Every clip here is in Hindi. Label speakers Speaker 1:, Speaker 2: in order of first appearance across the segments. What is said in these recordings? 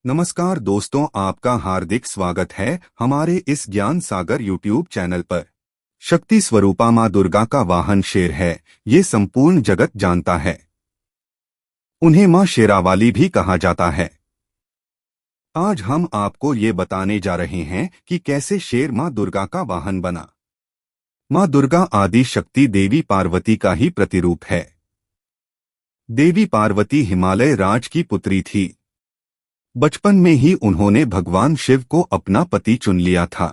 Speaker 1: नमस्कार दोस्तों, आपका हार्दिक स्वागत है हमारे इस ज्ञान सागर यूट्यूब चैनल पर। शक्ति स्वरूपा मां दुर्गा का वाहन शेर है, ये संपूर्ण जगत जानता है। उन्हें मां शेरावाली भी कहा जाता है। आज हम आपको ये बताने जा रहे हैं कि कैसे शेर मां दुर्गा का वाहन बना। मां दुर्गा आदि शक्ति देवी पार्वती का ही प्रतिरूप है। देवी पार्वती हिमालय राज की पुत्री थी। बचपन में ही उन्होंने भगवान शिव को अपना पति चुन लिया था।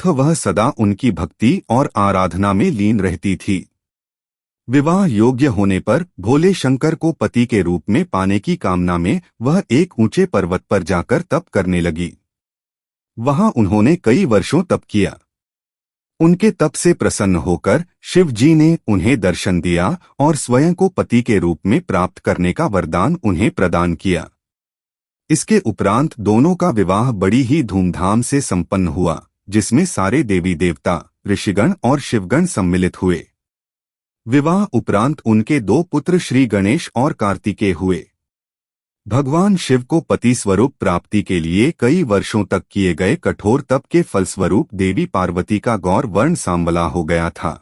Speaker 1: वह सदा उनकी भक्ति और आराधना में लीन रहती थी। विवाह योग्य होने पर भोले शंकर को पति के रूप में पाने की कामना में वह एक ऊंचे पर्वत पर जाकर तप करने लगी। वहां उन्होंने कई वर्षों तप किया। उनके तप से प्रसन्न होकर शिव जी ने उन्हें दर्शन दिया और स्वयं को पति के रूप में प्राप्त करने का वरदान उन्हें प्रदान किया। इसके उपरांत दोनों का विवाह बड़ी ही धूमधाम से संपन्न हुआ, जिसमें सारे देवी देवता, ऋषिगण और शिवगण सम्मिलित हुए। विवाह उपरांत उनके दो पुत्र श्री गणेश और कार्तिकेय हुए। भगवान शिव को पति स्वरूप प्राप्ति के लिए कई वर्षों तक किए गए कठोर तप के फलस्वरूप देवी पार्वती का गौर वर्ण सांवला हो गया था।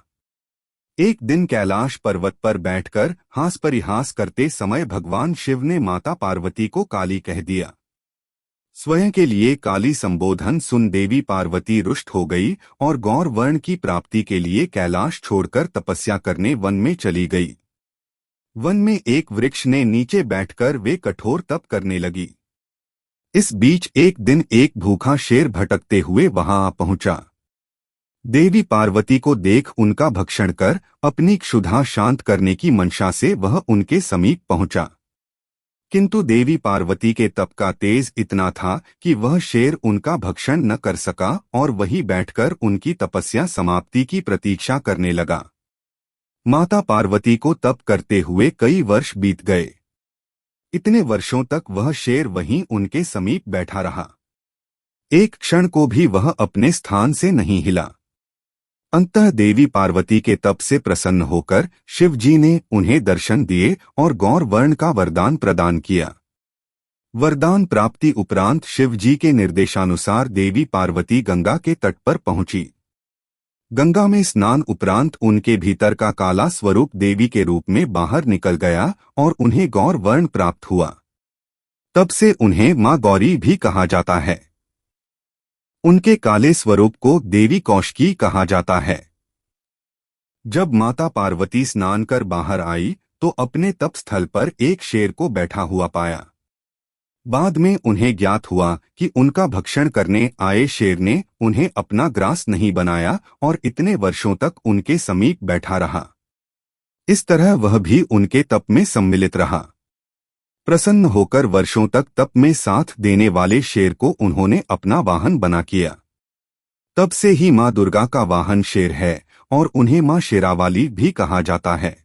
Speaker 1: एक दिन कैलाश पर्वत पर बैठकर हास परिहास करते समय भगवान शिव ने माता पार्वती को काली कह दिया। स्वयं के लिए काली संबोधन सुन देवी पार्वती रुष्ट हो गई और गौर वर्ण की प्राप्ति के लिए कैलाश छोड़कर तपस्या करने वन में चली गई। वन में एक वृक्ष ने नीचे बैठकर वे कठोर तप करने लगी। इस बीच एक दिन एक भूखा शेर भटकते हुए वहां आ पहुंचा। देवी पार्वती को देख उनका भक्षण कर अपनी क्षुधा शांत करने की मंशा से वह उनके समीप पहुंचा, किंतु देवी पार्वती के तप का तेज इतना था कि वह शेर उनका भक्षण न कर सका और वहीं बैठकर उनकी तपस्या समाप्ति की प्रतीक्षा करने लगा। माता पार्वती को तप करते हुए कई वर्ष बीत गए। इतने वर्षों तक वह शेर वहीं उनके समीप बैठा रहा। एक क्षण को भी वह अपने स्थान से नहीं हिला। अंततः देवी पार्वती के तप से प्रसन्न होकर शिव जी ने उन्हें दर्शन दिए और गौर वर्ण का वरदान प्रदान किया। वरदान प्राप्ति उपरांत शिव जी के निर्देशानुसार देवी पार्वती गंगा के तट पर पहुंची। गंगा में स्नान उपरांत उनके भीतर का काला स्वरूप देवी के रूप में बाहर निकल गया और उन्हें गौर वर्ण प्राप्त हुआ। तब से उन्हें मां गौरी भी कहा जाता है। उनके काले स्वरूप को देवी कौशिकी कहा जाता है। जब माता पार्वती स्नान कर बाहर आई तो अपने तप स्थल पर एक शेर को बैठा हुआ पाया। बाद में उन्हें ज्ञात हुआ कि उनका भक्षण करने आए शेर ने उन्हें अपना ग्रास नहीं बनाया और इतने वर्षों तक उनके समीप बैठा रहा। इस तरह वह भी उनके तप में सम्मिलित रहा। प्रसन्न होकर वर्षों तक तप में साथ देने वाले शेर को उन्होंने अपना वाहन बना किया। तब से ही मां दुर्गा का वाहन शेर है और उन्हें मां शेरावाली भी कहा जाता है।